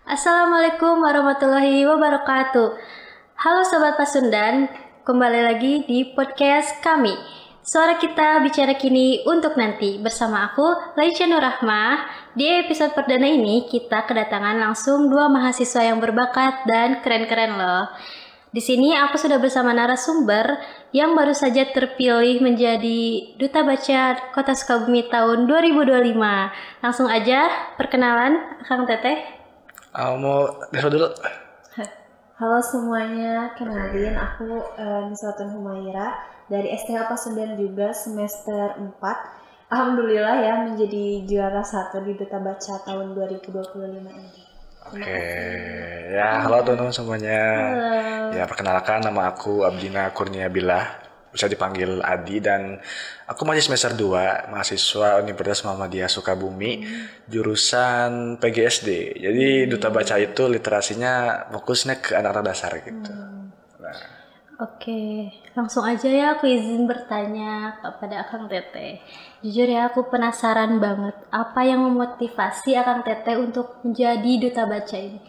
Assalamualaikum warahmatullahi wabarakatuh. Halo Sobat Pasundan, kembali lagi di podcast kami. Suara kita bicara kini untuk nanti. Bersama aku, Laisha Nurrahmah. Di episode perdana ini, kita kedatangan langsung dua mahasiswa yang berbakat dan keren-keren loh. Di sini aku sudah bersama narasumber yang baru saja terpilih menjadi Duta Baca Kota Sukabumi tahun 2025. Langsung aja, perkenalan, Kang Teteh. Mau disuruh dulu. Halo semuanya, kenalin aku Niswatun Humaira dari STH Pasundan juga semester 4. Alhamdulillah ya menjadi juara 1 di Duta Baca tahun 2025 ini. Oke, ya halo teman-teman semuanya. Halo. Ya perkenalkan, nama aku Abdina Kurnia Billah, bisa dipanggil Adi, dan aku masih semester 2, mahasiswa Universitas Muhammadiyah Sukabumi, jurusan PGSD. Jadi Duta Baca itu literasinya fokusnya ke anak-anak dasar gitu. Nah, Oke, langsung aja ya aku izin bertanya kepada Akang Teteh. Jujur ya aku penasaran banget apa yang memotivasi Akang Teteh untuk menjadi Duta Baca ini.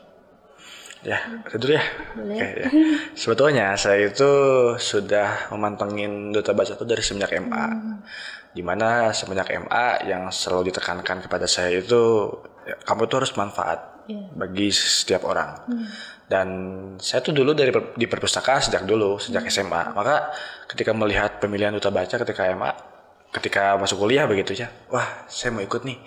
ya itu dulu ya. Boleh? Oke, ya. Sebetulnya saya itu sudah memantengin Duta Baca itu dari semenjak MA. Dimana semenjak MA yang selalu ditekankan kepada saya itu, ya, kamu tuh harus manfaat bagi setiap orang. Dan saya tuh dulu di perpustakaan sejak SMA. Maka ketika melihat pemilihan Duta Baca ketika MA, ketika masuk kuliah begitu ya, wah saya mau ikut nih.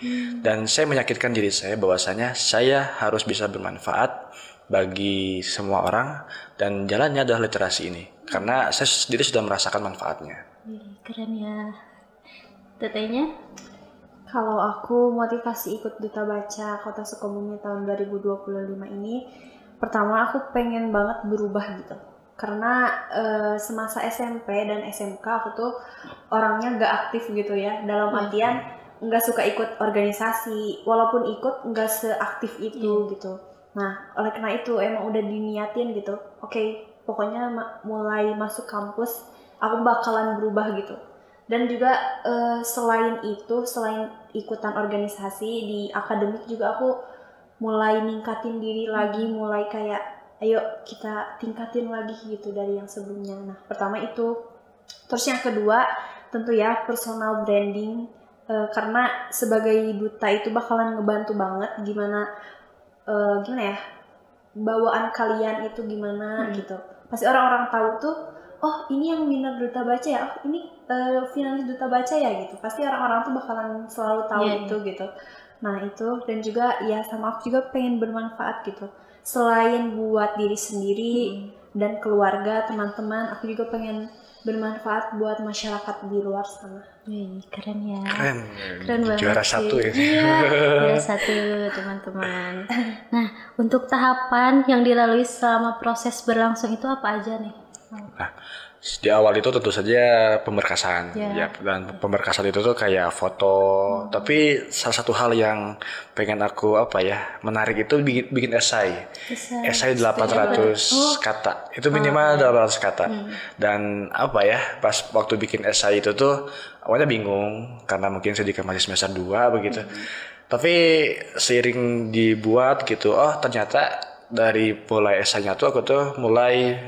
Dan saya meyakinkan diri saya bahwasanya saya harus bisa bermanfaat bagi semua orang, dan jalannya adalah literasi ini. Karena saya sendiri sudah merasakan manfaatnya. Keren ya. Tetehnya? Kalau aku motivasi ikut Duta Baca Kota Sukabumi tahun 2025 ini, pertama aku pengen banget berubah gitu. Karena semasa SMP dan SMK aku tuh orangnya gak aktif gitu ya. Dalam artian gak suka ikut organisasi, walaupun ikut gak seaktif itu gitu. Nah, oleh karena itu emang udah diniatin gitu. Oke, pokoknya mulai masuk kampus aku bakalan berubah gitu. Dan juga selain ikutan organisasi di akademik juga aku mulai ningkatin diri lagi, mulai kayak ayo kita tingkatin lagi gitu dari yang sebelumnya. Nah, pertama itu. Terus yang kedua tentu ya personal branding, karena sebagai duta itu bakalan ngebantu banget gimana ya, bawaan kalian itu gimana gitu. Pasti orang-orang tahu tuh, oh ini yang winner Duta Baca ya, oh ini finalis Duta Baca ya gitu. Pasti orang-orang tuh bakalan selalu tahu itu gitu. Nah itu, dan juga ya sama aku juga pengen bermanfaat gitu. Selain buat diri sendiri dan keluarga, teman-teman, aku juga pengen bermanfaat buat masyarakat di luar sana. Wih, keren ya. Keren banget. Juara sih. 1 ya. Iya, juara 1 teman-teman. Nah, untuk tahapan yang dilalui selama proses berlangsung itu apa aja nih? Nah, di awal itu tentu saja pemberkasan, ya, dan pemberkasan itu tuh kayak foto. Tapi salah satu hal yang pengen aku menarik itu bikin esai 800 kata, itu minimal 800 kata. Dan pas waktu bikin esai itu tuh awalnya bingung karena mungkin saya masih semester 2 begitu. Tapi seiring dibuat gitu, ternyata dari mulai esainya tuh aku tuh mulai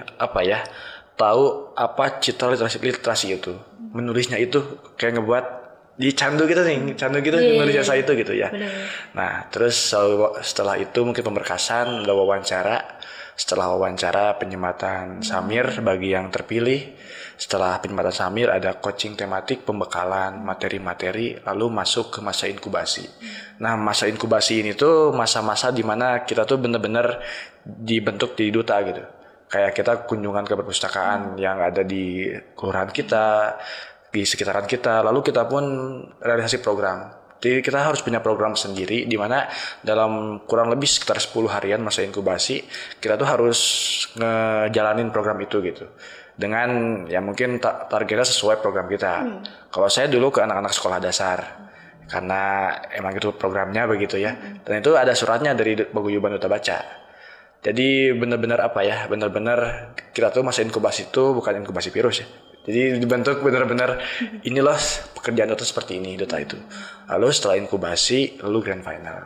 tahu apa citra literasi itu. Menulisnya itu kayak ngebuat candu gitu menulis esai itu gitu ya. Nah, terus setelah itu mungkin pemberkasan, ada wawancara. Setelah wawancara, penyematan samir bagi yang terpilih. Setelah penyematan samir ada coaching tematik, pembekalan materi-materi, lalu masuk ke masa inkubasi. Nah, masa inkubasi ini tuh masa-masa dimana kita tuh bener-bener dibentuk di duta gitu. Kayak kita kunjungan ke perpustakaan yang ada di kelurahan kita, di sekitaran kita, lalu kita pun realisasi program. Jadi kita harus punya program sendiri, di mana dalam kurang lebih sekitar 10 harian masa inkubasi, kita tuh harus ngejalanin program itu gitu. Dengan ya mungkin targetnya sesuai program kita. Kalau saya dulu ke anak-anak sekolah dasar, karena emang itu programnya begitu ya. Dan itu ada suratnya dari Paguyuban Duta Baca. Jadi benar-benar kita tuh masa inkubasi itu bukan inkubasi virus ya. Jadi dibentuk benar-benar ini loh pekerjaan itu seperti ini duta itu. Lalu setelah inkubasi lalu grand final.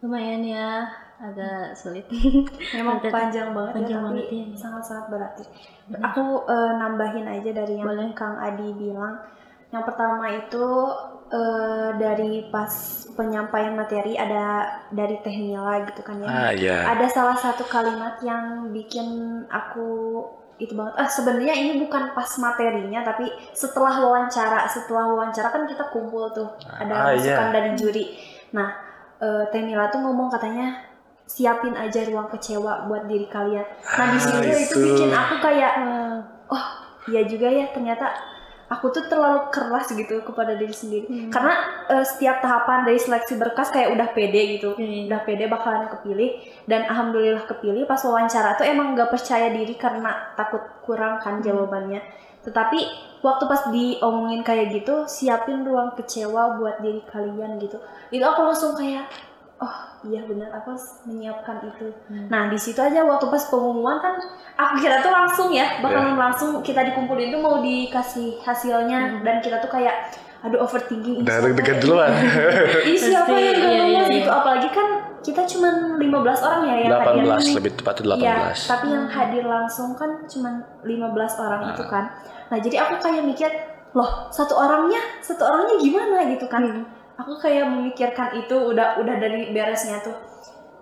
Lumayan ya. agak sulit. Memang panjang banget panjang ya, banget tapi ya. sangat-sangat berarti. Aku nambahin aja dari yang Boleh. Kang Adi bilang. Yang pertama itu dari pas penyampaian materi ada dari Teh Mila gitu kan ya. Iya. Ada salah satu kalimat yang bikin aku itu banget. Sebenarnya ini bukan pas materinya, tapi setelah wawancara kan kita kumpul tuh, ada masukan dari juri. Nah, Teh Mila tuh ngomong katanya siapin aja ruang kecewa buat diri kalian. Nah di situ itu bikin aku kayak, oh iya juga ya, ternyata aku tuh terlalu keras gitu kepada diri sendiri. Karena setiap tahapan dari seleksi berkas kayak udah pede gitu, udah pede bakalan kepilih, dan alhamdulillah kepilih. Pas wawancara tuh emang gak percaya diri karena takut kurang kan jawabannya. Tetapi waktu pas diomongin kayak gitu, siapin ruang kecewa buat diri kalian gitu, itu aku langsung kayak, oh iya benar, aku harus menyiapkan itu. Nah di situ aja waktu pas pengumuman kan aku kira tuh langsung ya bakalan langsung kita dikumpulin tuh mau dikasih hasilnya, dan kita tuh kayak aduh overthinking. Udah deg-degan duluan. Siapa yang gak lolos gitu, apalagi kan kita cuma 15 orang ya yang 18 hadir. lebih tepatnya 18. Ya, tapi yang hadir langsung kan cuma 15 orang itu kan. Nah jadi aku kayak mikir, loh satu orangnya gimana gitu kan. Aku kayak memikirkan itu udah dari beresnya tuh.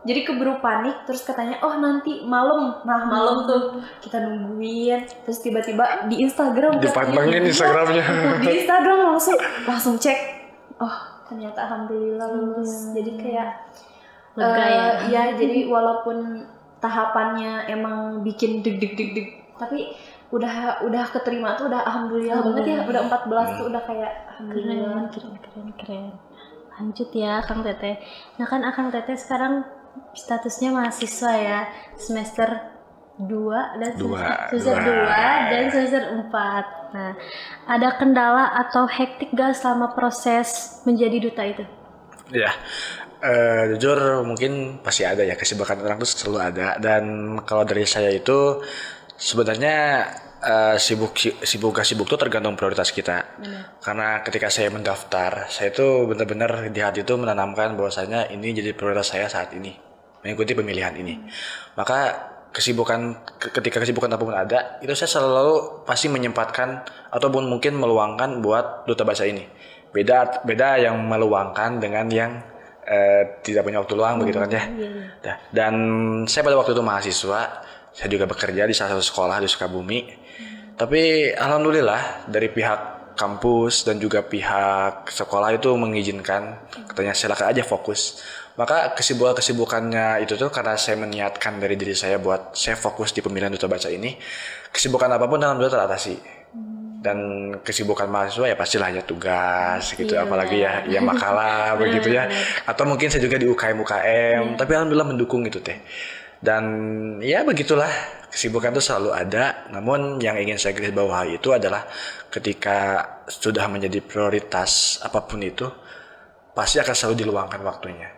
Jadi keburu panik, terus katanya oh nanti malam. Nah malam tuh kita nungguin, terus tiba-tiba di Instagram dipantengin Instagramnya. Di Instagram langsung cek, oh ternyata alhamdulillah lulus. Jadi kayak lega ya. Ya jadi walaupun tahapannya emang bikin deg, tapi udah keterima tuh udah alhamdulillah banget ya. Udah 14 tuh udah kayak alhamdulillah. Keren. Lanjut ya Kang Teteh. Nah kan Kang Teteh sekarang statusnya mahasiswa ya, semester 2 dan semester 2 dan semester 4. Nah, ada kendala atau hektik gak selama proses menjadi duta itu? Ya, jujur mungkin pasti ada ya, kesibukan orang tuh selalu ada. Dan kalau dari saya itu sebenarnya sibuk tuh tergantung prioritas kita. Karena ketika saya mendaftar, saya tuh benar-benar di hati itu menanamkan bahwasanya ini jadi prioritas saya saat ini, mengikuti pemilihan ini. Maka ketika kesibukan apapun ada, itu saya selalu pasti menyempatkan ataupun mungkin meluangkan buat duta bahasa ini. Beda yang meluangkan dengan yang tidak punya waktu luang begitu kan ya. Dan saya pada waktu itu mahasiswa, saya juga bekerja di salah satu sekolah di Sukabumi. Tapi alhamdulillah dari pihak kampus dan juga pihak sekolah itu mengizinkan, katanya silakan aja fokus. Maka kesibukannya itu tuh karena saya meniatkan dari diri saya buat saya fokus di pemilihan duta baca ini, kesibukan apapun alhamdulillah teratasi. Dan kesibukan mahasiswa ya pastilah ya tugas gitu, apalagi ya makalah begitu ya. Atau mungkin saya juga di UKM, tapi alhamdulillah mendukung itu teh. Dan ya begitulah, kesibukan itu selalu ada. Namun yang ingin saya garis bawahi itu adalah ketika sudah menjadi prioritas apapun itu, pasti akan selalu diluangkan waktunya.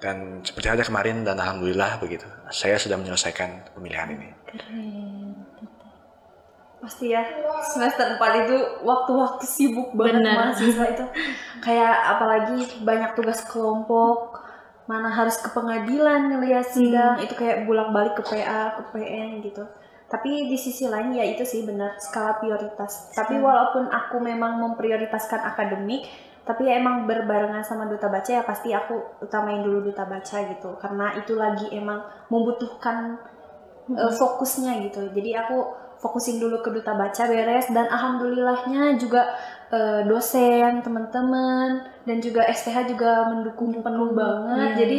Dan seperti halnya kemarin, dan alhamdulillah begitu, saya sudah menyelesaikan pemilihan ini. Keren. Pasti ya, semester 4 itu waktu-waktu sibuk banget mahasiswa itu. Kayak apalagi banyak tugas kelompok, mana harus ke pengadilan ngelihat sidang, itu kayak bolak-balik ke PA, ke PN gitu. Tapi di sisi lain ya itu sih benar skala prioritas. Tapi walaupun aku memang memprioritaskan akademik, tapi ya emang berbarengan sama duta baca ya pasti aku utamain dulu duta baca gitu. Karena itu lagi emang membutuhkan fokusnya gitu. Jadi aku fokusin dulu ke duta baca beres, dan alhamdulillahnya juga dosen, teman-teman, dan juga STH juga mendukung penuh banget. Jadi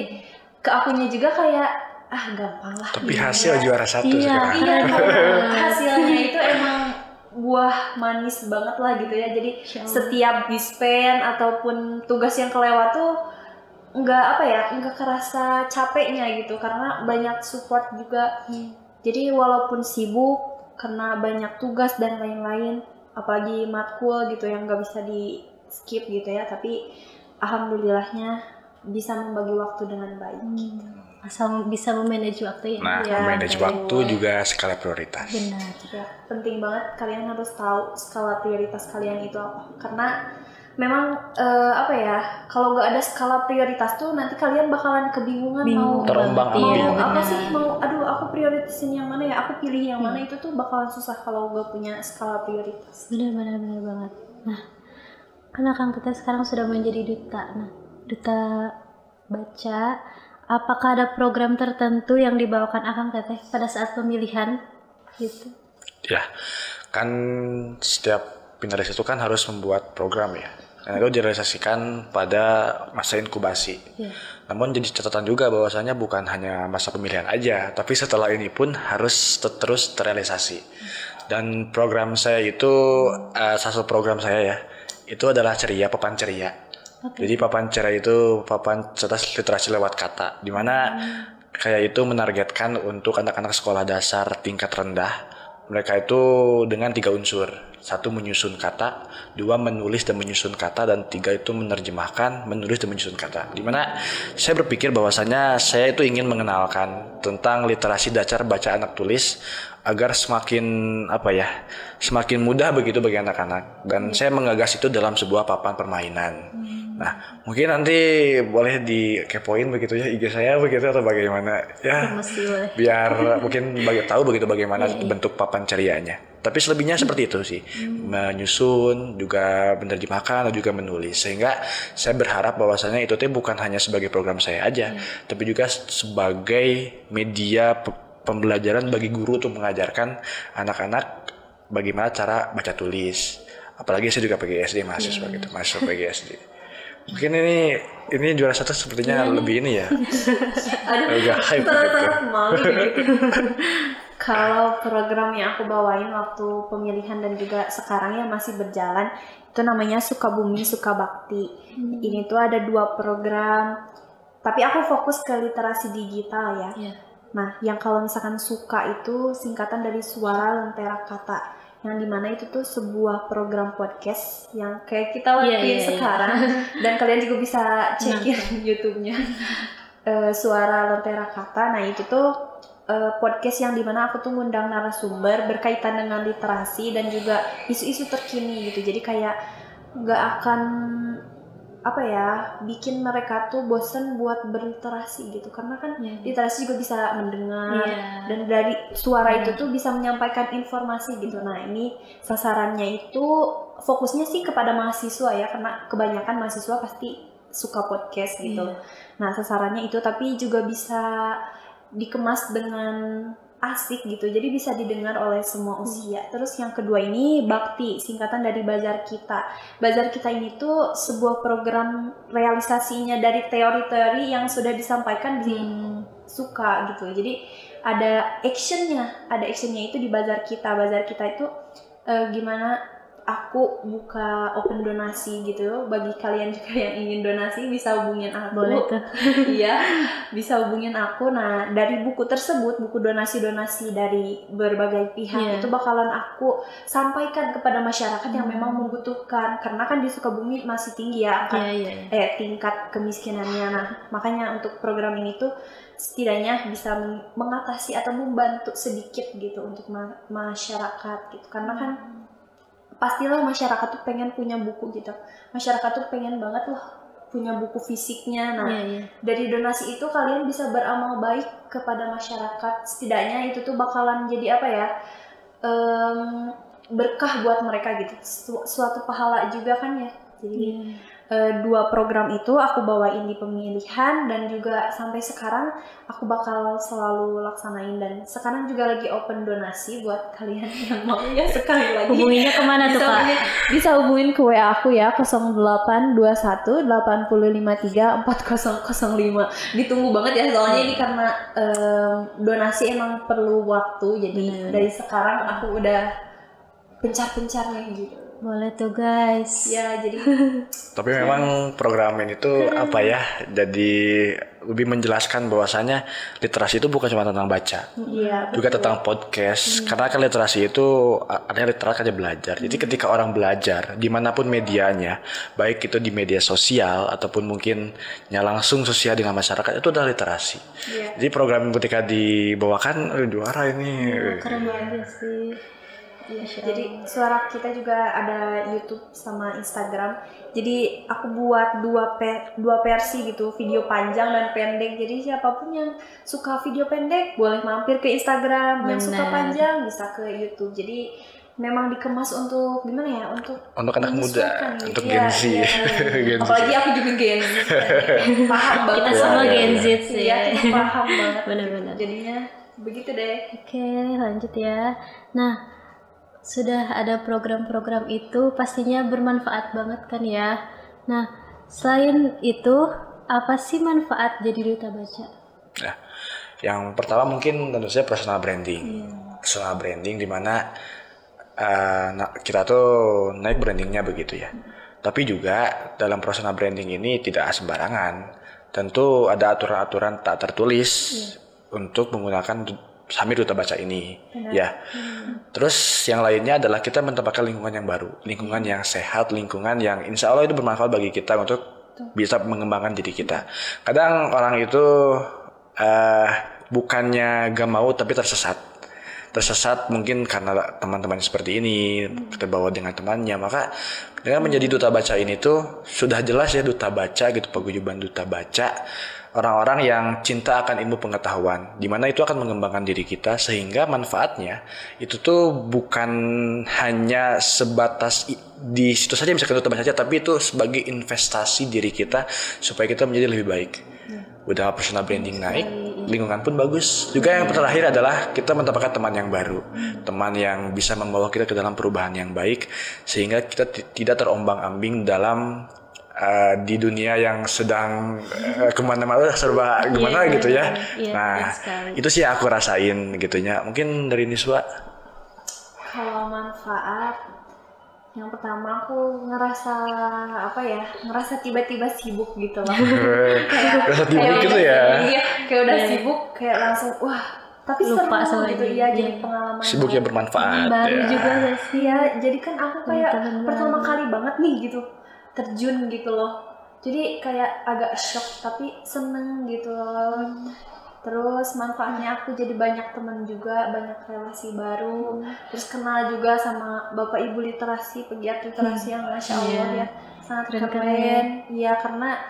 ke akunya juga kayak gampang lah. Tapi hasil juara 1 sekarang. Iya, hasilnya itu emang buah manis banget lah gitu ya. Jadi setiap dispen ataupun tugas yang kelewat tuh nggak kerasa capeknya gitu, karena banyak support juga. Jadi walaupun sibuk karena banyak tugas dan lain-lain, apalagi matkul gitu yang nggak bisa di skip gitu ya, tapi alhamdulillahnya bisa membagi waktu dengan baik gitu. Asal bisa memanage waktu ya. Nah, memanage waktu juga skala prioritas. Benar. Ya, penting banget kalian harus tahu skala prioritas kalian itu apa, karena memang apa ya, kalau nggak ada skala prioritas tuh nanti kalian bakalan kebingungan mau terombang-ambing. apa sih, mau aduh aku prioritasin yang mana ya, aku pilih yang mana, itu tuh bakalan susah kalau nggak punya skala prioritas. Benar banget. Nah, kan Akang Teteh sekarang sudah menjadi duta. Nah, duta baca, apakah ada program tertentu yang dibawakan Akang Teteh pada saat pemilihan gitu? Ya, kan setiap finalis itu kan harus membuat program ya. Dan itu direalisasikan pada masa inkubasi. Namun jadi catatan juga bahwasanya bukan hanya masa pemilihan aja, tapi setelah ini pun harus terus terrealisasi. Dan program saya itu salah satu program saya ya, itu adalah ceria, papan ceria. Jadi papan ceria itu papan cerdas literasi lewat kata, dimana kayak itu menargetkan untuk anak-anak sekolah dasar tingkat rendah. Mereka itu dengan 3 unsur. 1 menyusun kata, 2 menulis dan menyusun kata, dan 3 itu menerjemahkan, menulis dan menyusun kata. Dimana saya berpikir bahwasanya saya itu ingin mengenalkan tentang literasi dasar baca anak tulis agar semakin mudah begitu bagi anak-anak. Dan saya menggagas itu dalam sebuah papan permainan. Nah, mungkin nanti boleh dikepoin begitu ya IG saya begitu atau bagaimana ya, biar mungkin tahu begitu bagaimana bentuk papan cerianya. Tapi selebihnya seperti itu sih, menyusun, juga menerjemahkan, dan juga menulis. Sehingga saya berharap bahwasanya itu bukan hanya sebagai program saya aja, tapi juga sebagai media pembelajaran bagi guru untuk mengajarkan anak-anak bagaimana cara baca tulis. Apalagi saya juga PGSD mahasiswa gitu, mahasiswa PGSD. Mungkin ini juara 1 sepertinya lebih ini ya. Agak hype gitu. Malu gitu. Kalau program yang aku bawain waktu pemilihan dan juga sekarang yang masih berjalan, itu namanya Sukabumi Sukabakti. Ini tuh ada 2 program, tapi aku fokus ke literasi digital ya. Nah, yang kalau misalkan Suka itu singkatan dari Suara Lentera Kata, yang dimana itu tuh sebuah program podcast yang kayak kita lakuin sekarang. Dan kalian juga bisa cekin YouTube-nya. Suara Lentera Kata. Nah, itu tuh podcast yang dimana aku tuh ngundang narasumber berkaitan dengan literasi dan juga isu-isu terkini gitu. Jadi kayak nggak akan bikin mereka tuh bosen buat berliterasi gitu, karena kan literasi juga bisa mendengar dan dari suara itu tuh bisa menyampaikan informasi gitu. Nah, ini sasarannya itu fokusnya sih kepada mahasiswa ya, karena kebanyakan mahasiswa pasti suka podcast gitu. Nah, sasarannya itu, tapi juga bisa dikemas dengan asik gitu, jadi bisa didengar oleh semua usia. Terus yang kedua ini Bakti, singkatan dari Bazar Kita. Bazar Kita ini tuh sebuah program realisasinya dari teori-teori yang sudah disampaikan di Suka gitu. Jadi ada actionnya itu di Bazar Kita. Bazar Kita itu gimana aku buka open donasi gitu. Bagi kalian juga yang ingin donasi bisa hubungin aku. Boleh tuh. Iya, bisa hubungin aku. Nah, dari buku tersebut, buku donasi-donasi dari berbagai pihak itu bakalan aku sampaikan kepada masyarakat yang memang membutuhkan. Karena kan di Sukabumi masih tinggi ya tingkat kemiskinannya. Nah, makanya untuk program ini tuh setidaknya bisa mengatasi atau membantu sedikit gitu untuk masyarakat gitu. Karena kan pastilah masyarakat tuh pengen punya buku gitu. Masyarakat tuh pengen banget loh punya buku fisiknya. Nah, dari donasi itu kalian bisa beramal baik kepada masyarakat. Setidaknya itu tuh bakalan jadi berkah buat mereka gitu. Suatu pahala juga kan ya. Jadi 2 program itu aku bawain di pemilihan dan juga sampai sekarang aku bakal selalu laksanain, dan sekarang juga lagi open donasi buat kalian yang mau ya. Sekali lagi hubunginya kemana tuh Kak? Bisa hubungin ke WA aku ya 0821 853 4005. Ditunggu banget ya, soalnya ini karena donasi emang perlu waktu, jadi dari sekarang aku udah pencar-pencarnya gitu. Boleh tuh guys. Ya, jadi tapi memang program ini tuh jadi lebih menjelaskan bahwasanya literasi itu bukan cuma tentang baca, juga tentang podcast. Karena kan literasi itu ada literat aja belajar. Jadi ketika orang belajar dimanapun medianya, baik itu di media sosial ataupun mungkin langsung sosial dengan masyarakat, itu adalah literasi. Jadi program ketika dibawakan juara ini. Keren banget sih. Jadi suara kita juga ada YouTube sama Instagram. Jadi aku buat dua versi gitu, video panjang dan pendek. Jadi siapapun yang suka video pendek boleh mampir ke Instagram, yang suka panjang bisa ke YouTube. Jadi memang dikemas untuk gimana ya, untuk anak muda, gitu. untuk Gen Z. Gen Z. Apalagi aku juga Gen Z. Paham banget. Kita semua Gen Z sih. Ya, kita paham banget. Benar-benar. Jadinya begitu deh. Oke, lanjut ya. Nah, sudah ada program-program itu pastinya bermanfaat banget kan ya. Nah, selain itu apa sih manfaat jadi duta baca? Nah, yang pertama mungkin tentu saja personal branding. Personal branding di mana kita tuh naik brandingnya begitu ya. Tapi juga dalam personal branding ini tidak sembarangan. Tentu ada aturan-aturan tak tertulis untuk menggunakan Samir Duta Baca ini. Ya. Terus yang lainnya adalah kita menempatkan lingkungan yang baru, lingkungan yang sehat, lingkungan yang insya Allah itu bermanfaat bagi kita untuk bisa mengembangkan diri kita. Kadang orang itu bukannya gak mau tapi tersesat mungkin karena teman-teman seperti ini, terbawa dengan temannya. Maka dengan menjadi duta baca ini tuh sudah jelas ya, duta baca gitu, paguyuban duta baca, orang-orang yang cinta akan ilmu pengetahuan, di mana itu akan mengembangkan diri kita, sehingga manfaatnya itu tuh bukan hanya sebatas di situ saja misalkan duta baca saja, tapi itu sebagai investasi diri kita supaya kita menjadi lebih baik. Udah personal branding naik, lingkungan pun bagus. Juga yang terakhir adalah kita mendapatkan teman yang baru, teman yang bisa membawa kita ke dalam perubahan yang baik, sehingga kita tidak terombang-ambing dalam di dunia yang sedang kemana-mana serba gimana gitu ya. Nah, itu sih yang aku rasain gitunya. Mungkin dari Niswa. Kalau manfaat, yang pertama aku ngerasa tiba-tiba sibuk gitu loh. Ngerasa sibuk gitu ya. Iya, kayak udah sibuk, kayak langsung wah, tapi lupa seru sama gitu ya, jadi pengalaman sibuk yang bermanfaat baru ya. juga gak sih ya. Jadi kan aku kayak pertama kali banget nih gitu terjun gitu loh. Jadi kayak agak shock tapi seneng gitu loh. Terus manfaatnya aku jadi banyak teman juga, banyak relasi baru. Terus kenal juga sama Bapak Ibu literasi, pegiat literasi yang Masya Allah ya sangat keren. Iya, karena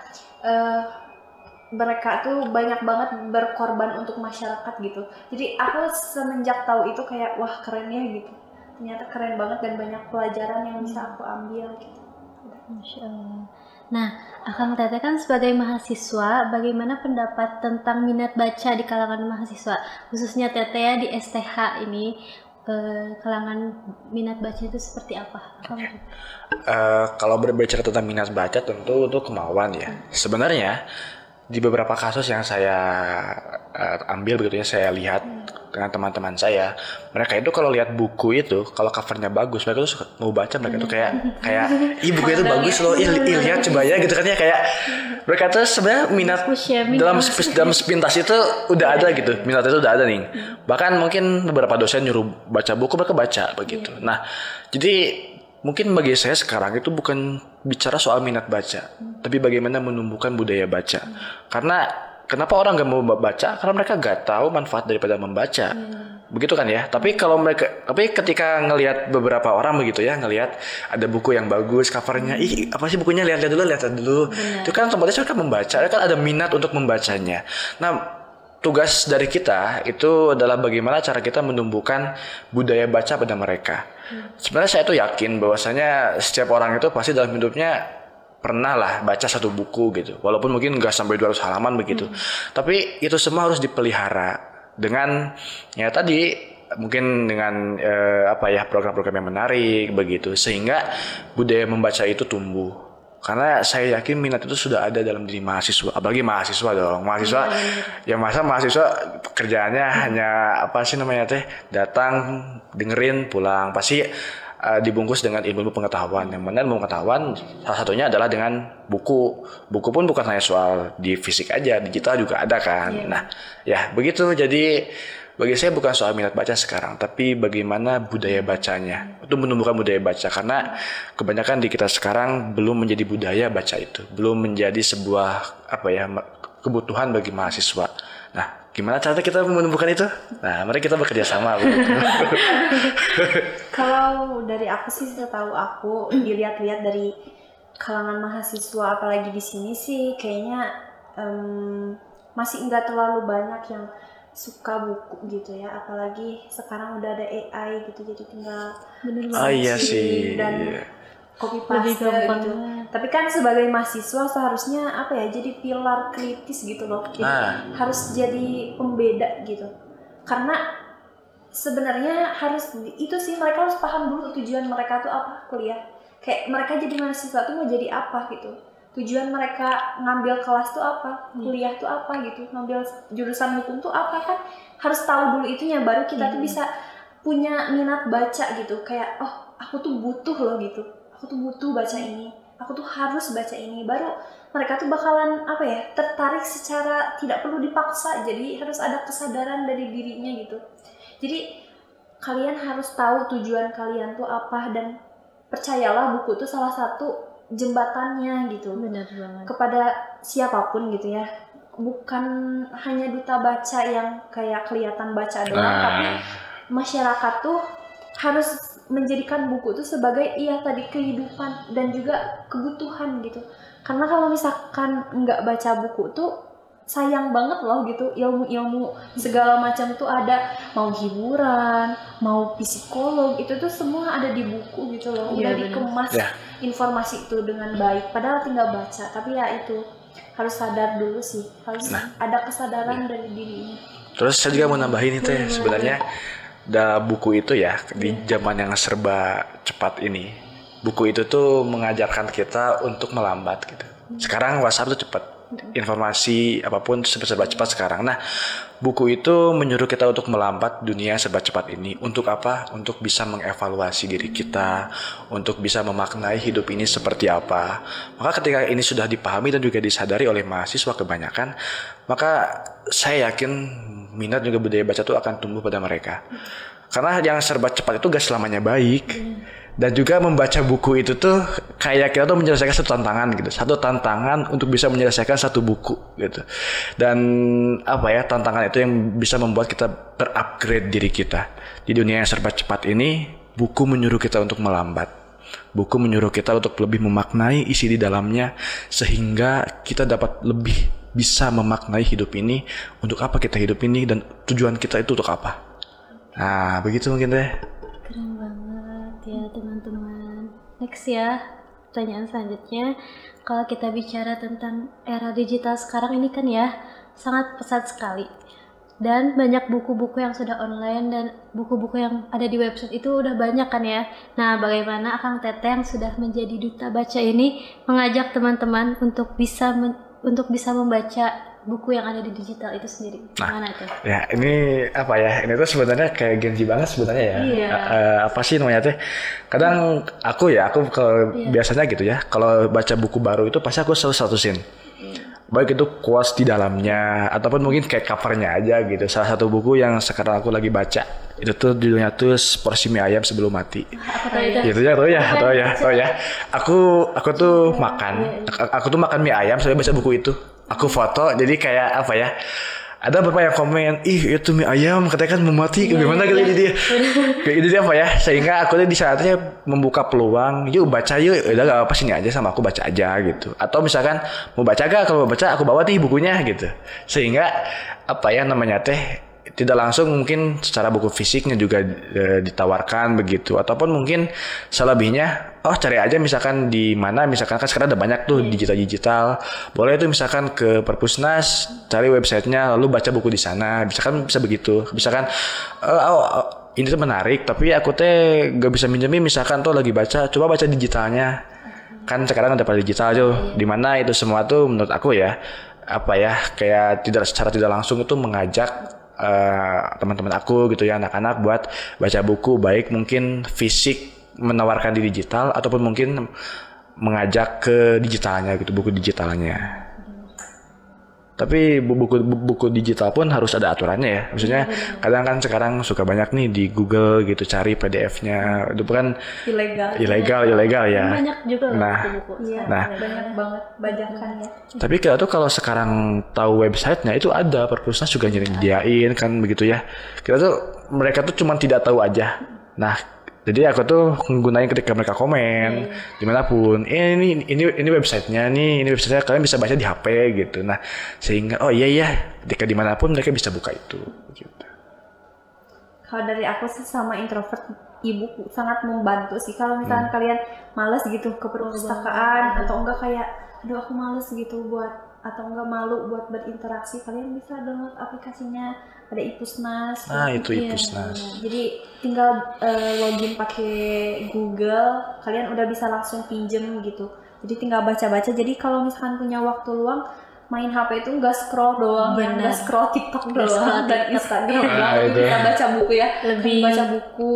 mereka tuh banyak banget berkorban untuk masyarakat gitu. Jadi aku semenjak tahu itu kayak wah keren ya gitu. Ternyata keren banget dan banyak pelajaran yang bisa aku ambil gitu. Masya Allah. Nah, Akang Teteh kan sebagai mahasiswa, bagaimana pendapat tentang minat baca di kalangan mahasiswa, khususnya Teteh ya di STH ini, kalangan minat baca itu seperti apa? Kalau berbicara tentang minat baca tentu itu kemauan ya. Sebenarnya di beberapa kasus yang saya ambil begitu ya, saya lihat dengan teman-teman saya, mereka itu kalau lihat buku itu, kalau covernya bagus, mereka tuh suka mau baca, mereka tuh kayak ih buku itu bagus loh, lihat coba ya gitu kan ya, kayak mereka tuh sebenarnya minat dalam sepintas itu udah ada gitu, minat itu udah ada nih. Bahkan mungkin beberapa dosen nyuruh baca buku, mereka baca begitu. Nah, jadi mungkin bagi saya sekarang itu bukan bicara soal minat baca, tapi bagaimana menumbuhkan budaya baca. Karena kenapa orang gak mau baca? Karena mereka gak tahu manfaat daripada membaca. Begitu kan ya? Tapi ketika ngelihat beberapa orang begitu ya, ngelihat ada buku yang bagus, covernya, ih apa sih bukunya, lihat dulu. Itu kan otomatis mereka membaca, kan ada minat untuk membacanya. Nah, tugas dari kita itu adalah bagaimana cara kita menumbuhkan budaya baca pada mereka. Sebenarnya saya tuh yakin bahwasanya setiap orang itu pasti dalam hidupnya pernah lah baca satu buku gitu. Walaupun mungkin nggak sampai 200 halaman begitu. Tapi itu semua harus dipelihara dengan ya tadi mungkin dengan program-program yang menarik begitu, sehingga budaya membaca itu tumbuh. Karena saya yakin minat itu sudah ada dalam diri mahasiswa, apalagi mahasiswa dong. Yang mahasiswa kerjaannya hanya datang, dengerin, pulang. Pasti dibungkus dengan ilmu pengetahuan. Yang mana ilmu pengetahuan salah satunya adalah dengan buku. Buku pun bukan hanya soal di fisik aja, digital juga ada kan. Nah, ya begitu. Jadi bagi saya bukan soal minat baca sekarang, tapi bagaimana budaya bacanya. Itu menumbuhkan budaya baca, karena kebanyakan di kita sekarang belum menjadi budaya baca itu, belum menjadi sebuah kebutuhan bagi mahasiswa. Nah, Gimana caranya kita menemukan itu? Nah, mari kita bekerja sama. Kalau dari aku sih, setahu aku dilihat-lihat dari kalangan mahasiswa apalagi di sini sih kayaknya masih nggak terlalu banyak yang suka buku gitu ya, apalagi sekarang udah ada AI gitu, jadi tinggal Iya sih. dan copy Lebih paste gampang gitu. banget. Tapi kan sebagai mahasiswa seharusnya apa ya, jadi pilar kritis gitu loh. Jadi harus jadi pembeda gitu. Karena sebenarnya harus itu sih, mereka harus paham dulu tujuan mereka tuh apa kuliah. Kayak mereka jadi mahasiswa tuh mau jadi apa gitu. Tujuan mereka ngambil kelas tuh apa, kuliah tuh apa gitu, ngambil jurusan hukum tuh apa, kan harus tahu dulu itunya, baru kita tuh bisa punya minat baca gitu. Kayak oh aku tuh butuh loh gitu, aku tuh butuh baca ini, aku tuh harus baca ini, baru mereka tuh bakalan apa ya, tertarik secara tidak perlu dipaksa. Jadi harus ada kesadaran dari dirinya gitu. Jadi kalian harus tahu tujuan kalian tuh apa, dan percayalah buku tuh salah satu jembatannya gitu. Benar banget. Kepada siapapun gitu ya, bukan hanya duta baca yang kayak kelihatan baca doang, tapi masyarakat tuh harus menjadikan buku tuh sebagai tadi kehidupan dan juga kebutuhan gitu. Karena kalau misalkan nggak baca buku tuh sayang banget loh gitu, ilmu-ilmu segala macam tuh ada, mau hiburan, mau psikolog, itu tuh semua ada di buku gitu loh. Udah dikemas informasi itu dengan baik, padahal tinggal baca. Tapi ya itu harus sadar dulu sih, harus ada kesadaran dari diri ini. Terus saya juga mau nambahin itu ya, sebenarnya buku itu ya di zaman yang serba cepat ini, buku itu tuh mengajarkan kita untuk melambat gitu. Sekarang WhatsApp tuh cepat, informasi apapun serba cepat sekarang. Nah, buku itu menyuruh kita untuk melambat dunia serba cepat ini. Untuk apa? Untuk bisa mengevaluasi diri kita, untuk bisa memaknai hidup ini seperti apa. Maka ketika ini sudah dipahami dan juga disadari oleh mahasiswa kebanyakan, maka saya yakin minat juga budaya baca itu akan tumbuh pada mereka. Karena yang serba cepat itu gak selamanya baik. Dan juga membaca buku itu tuh kayak kita tuh menyelesaikan satu tantangan gitu, satu tantangan untuk bisa menyelesaikan satu buku gitu. Dan apa ya, tantangan itu yang bisa membuat kita terupgrade diri kita. Di dunia yang serba cepat ini, buku menyuruh kita untuk melambat. Buku menyuruh kita untuk lebih memaknai isi di dalamnya, sehingga kita dapat lebih bisa memaknai hidup ini. Untuk apa kita hidup ini dan tujuan kita itu untuk apa. Nah, begitu mungkin deh. Keren banget ya teman-teman. Next ya, pertanyaan selanjutnya. Kalau kita bicara tentang era digital sekarang ini kan ya, sangat pesat sekali. Dan banyak buku-buku yang sudah online dan buku-buku yang ada di website itu udah banyak kan ya. Nah, bagaimana Akang Teteh yang sudah menjadi duta baca ini mengajak teman-teman untuk bisa membaca buku yang ada di digital itu sendiri? Gimana tuh? Ya ini apa ya? Ini tuh sebenarnya kayak Gen Z banget sebenarnya ya. Apa sih namanya teh? Kadang aku kalau biasanya gitu ya. Kalau baca buku baru itu pasti aku selalu statusin. Baik itu quotes di dalamnya ataupun mungkin kayak covernya aja gitu. Salah satu buku yang sekarang aku lagi baca itu tuh judulnya tuh Porsi Mie Ayam Sebelum Mati. Gitu ya, tahu ya. Aku tuh makan mie ayam sambil baca buku itu. Aku foto, jadi kayak apa ya? Ada beberapa yang komen, ih itu mie ayam katanya kan mau mati, gimana gitu jadi kayak gitu apa ya? Sehingga aku tuh di saatnya membuka peluang, yuk baca yuk, udah gak apa sini aja sama aku baca aja gitu. Atau misalkan mau baca gak? Kalau mau baca aku bawa nih bukunya gitu. Sehingga apa ya namanya teh? Tidak langsung mungkin secara buku fisiknya juga ditawarkan begitu, ataupun mungkin selebihnya cari aja misalkan di mana, misalkan kan sekarang ada banyak tuh digital boleh tuh misalkan ke Perpusnas cari websitenya lalu baca buku di sana, misalkan bisa begitu. Misalkan ini tuh menarik tapi aku teh gak bisa minjemin, misalkan tuh lagi baca, coba baca digitalnya, kan sekarang ada pada digital tuh, di mana itu semua tuh menurut aku ya apa ya kayak secara tidak langsung itu mengajak teman-teman aku gitu ya, anak-anak buat baca buku, baik mungkin fisik menawarkan di digital ataupun mungkin mengajak ke digitalnya gitu, buku digitalnya. Tapi buku digital pun harus ada aturannya ya. Maksudnya kadang kan sekarang suka banyak nih di Google gitu cari PDF-nya. Itu bukan ilegal ya. Banyak juga Iya, buku-buku. banyak banget bajakannya. Tapi kita tuh kalau sekarang tahu websitenya itu ada, perpustakaan juga nyediain kan begitu ya. Kita tuh mereka tuh cuma tidak tahu aja. Nah, jadi aku tuh menggunakan ketika mereka komen dimanapun, ini websitenya nih, ini websitenya kalian bisa baca di HP gitu. Nah, sehingga ketika dimanapun mereka bisa buka itu. Gitu. Kalau dari aku sih sama introvert, e-book sangat membantu sih. Kalau misalnya kalian males gitu ke perpustakaan atau enggak kayak, aduh aku males gitu atau enggak malu buat berinteraksi, kalian bisa download aplikasinya, ada iPusnas. Itu iPusnas. Jadi tinggal login pakai Google, kalian udah bisa langsung pinjem gitu. Jadi tinggal baca-baca. Jadi kalau misalkan punya waktu luang, main HP itu nggak scroll doang, nggak scroll TikTok doang dan Instagram doang, bisa baca buku ya. Lebih baca buku,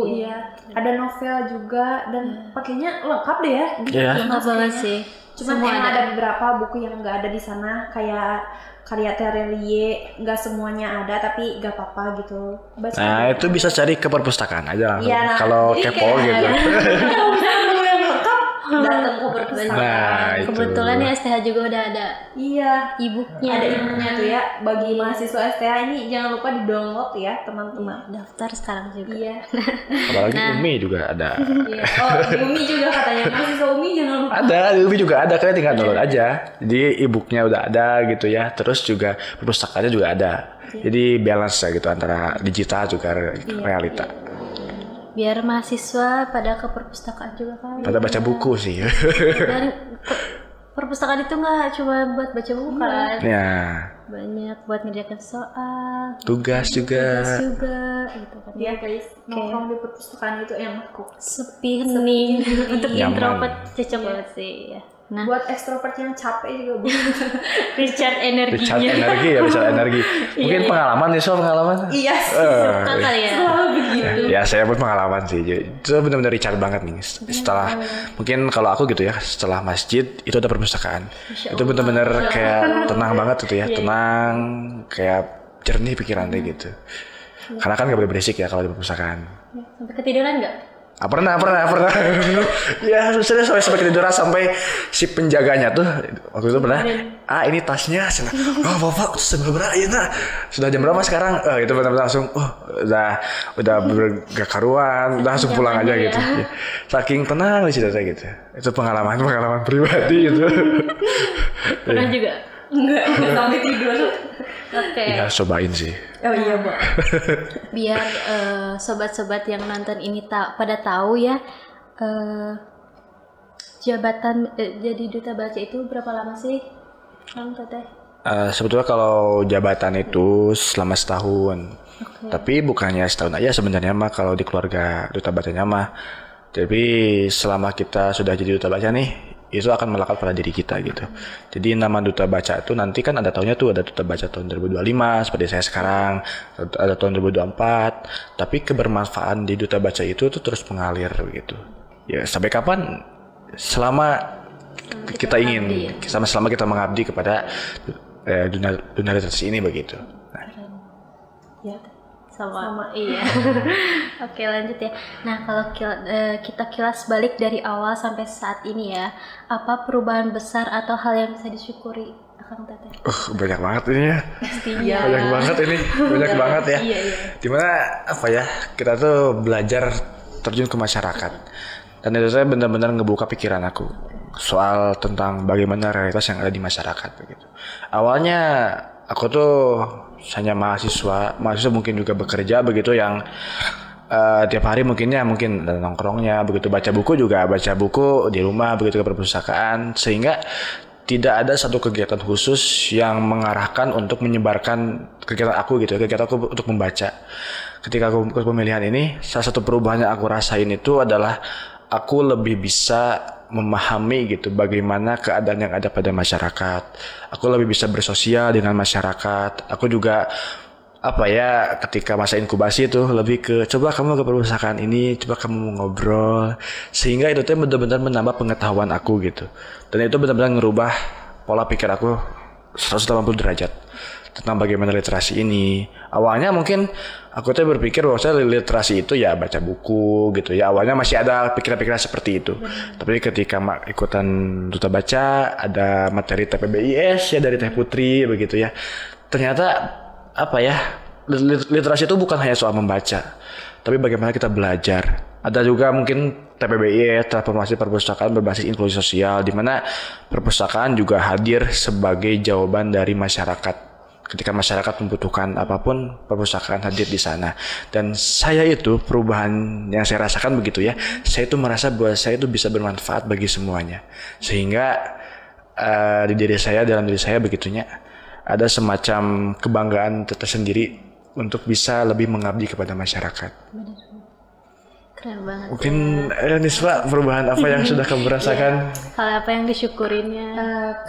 Ada novel juga dan pakainya lengkap deh ya. Lengkap banget sih. Cuman emang ada beberapa buku yang nggak ada di sana, kayak karya Terelie, nggak semuanya ada, tapi nggak apa-apa gitu. Nah itu bisa cari ke perpustakaan aja langsung. Kalau kepo gitu. Kalau misalnya mau yang lengkap, datang ke perpustakaan. Nah, kebetulan ya STH juga udah ada. Iya, e-booknya. Ada e-booknya tuh ya. Bagi mahasiswa STH ini jangan lupa di-download ya teman-teman. Daftar sekarang juga. Iya. Apalagi Umi juga ada. Iya. Oh, di Umi juga katanya. Mahasiswa Umi jangan lupa. Ada, di Umi juga ada, kalian tinggal download aja. Jadi e-booknya udah ada gitu ya. Terus juga perpustakaannya juga ada. Jadi balance ya gitu antara digital juga realita. Biar mahasiswa pada ke perpustakaan juga kan. Pada baca buku sih. Dan perpustakaan itu nggak cuma buat baca buku kan. Ya. Banyak buat ngerjakan soal. Tugas juga gitu kan. Iya guys, nongkrong di perpustakaan itu enak kok. Sepi hening. Untuk Nyaman. introvert cocok banget sih ya. Nah, buat ekstrovert yang capek juga bu. recharge energinya. Recharge energi. Mungkin pengalaman nih, pengalaman. Iya. Suka kali ya. Selalu begitu. Ya saya pun pengalaman sih. Itu benar-benar recharge banget nih. Setelah mungkin kalau aku gitu ya, setelah masjid itu ada perpustakaan. Itu benar-benar kayak tenang banget gitu ya, tenang, kayak jernih pikirannya gitu. Karena kan nggak boleh berisik ya kalau di perpustakaan. Sampai ketiduran nggak? Pernah. Ya, saya sampai ketiduran sampai si penjaganya tuh waktu itu pernah. Ini tasnya. Bapak sudah berapa? Sudah jam berapa sekarang? Itu benar-benar langsung. Udah bergakaruan, udah langsung pulang aja gitu. Ya. Saking tenang di situ gitu. Itu pengalaman pribadi gitu. Pernah juga? Enggak sampai tidur. Oke. Ya cobain sih. Oh iya bu. Biar sobat-sobat yang nonton ini pada tahu ya, jabatan jadi duta baca itu berapa lama sih, Kang Teteh? Sebetulnya kalau jabatan itu selama setahun. Tapi bukannya setahun aja sebenarnya mah kalau di keluarga duta bacanya mah. Tapi selama kita sudah jadi duta baca nih, itu akan melekat pada diri kita gitu. Jadi nama duta baca itu nanti kan ada tahunnya tuh, ada duta baca tahun 2025 seperti saya sekarang, ada tahun 2024. Tapi kebermanfaatan di duta baca itu tuh terus mengalir gitu. Ya sampai kapan? Selama kita ingin, selama kita mengabdi kepada dunia literasi ini begitu. Nah. Ya. Sama iya. Oke lanjut ya. Nah kalau kita kilas balik dari awal sampai saat ini ya, apa perubahan besar atau hal yang bisa disyukuri Akang Teteh? Banyak banget ini ya. Pastinya. Banyak banget ya. Iya. Dimana apa ya, kita tuh belajar terjun ke masyarakat. Dan itu saya benar-benar ngebuka pikiran aku soal tentang bagaimana realitas yang ada di masyarakat begitu. Awalnya aku tuh hanya mahasiswa mungkin juga bekerja begitu yang tiap hari mungkin ada nongkrongnya begitu, baca buku di rumah begitu ke perpustakaan, sehingga tidak ada satu kegiatan khusus yang mengarahkan untuk menyebarkan kegiatan aku untuk membaca. Ketika aku ikut pemilihan ini, salah satu perubahan yang aku rasain itu adalah aku lebih bisa memahami gitu bagaimana keadaan yang ada pada masyarakat. Aku lebih bisa bersosial dengan masyarakat. Aku juga ketika masa inkubasi itu lebih ke coba kamu ke perpustakaan ini, coba kamu ngobrol, sehingga itu tuh benar-benar menambah pengetahuan aku gitu. Dan itu benar-benar ngerubah pola pikir aku 180 derajat tentang bagaimana literasi ini. Awalnya mungkin aku tuh berpikir bahwa literasi itu ya baca buku gitu ya. Awalnya masih ada pikiran-pikiran seperti itu. Tapi ketika ikutan Duta Baca, ada materi TPBIS ya dari Teh Putri begitu ya. Ternyata apa ya, literasi itu bukan hanya soal membaca, tapi bagaimana kita belajar. Ada juga mungkin TPBI, transformasi perpustakaan berbasis inklusi sosial, di mana perpustakaan juga hadir sebagai jawaban dari masyarakat. Ketika masyarakat membutuhkan apapun, perpustakaan hadir di sana. Dan saya itu perubahan yang saya rasakan begitu ya. Saya itu merasa bahwa saya itu bisa bermanfaat bagi semuanya. Sehingga di diri saya, dalam diri saya begitunya, ada semacam kebanggaan tersendiri untuk bisa lebih mengabdi kepada masyarakat. Keren banget. Mungkin Niswa, perubahan apa yang sudah kamu rasakan? Hal apa yang disyukurinnya?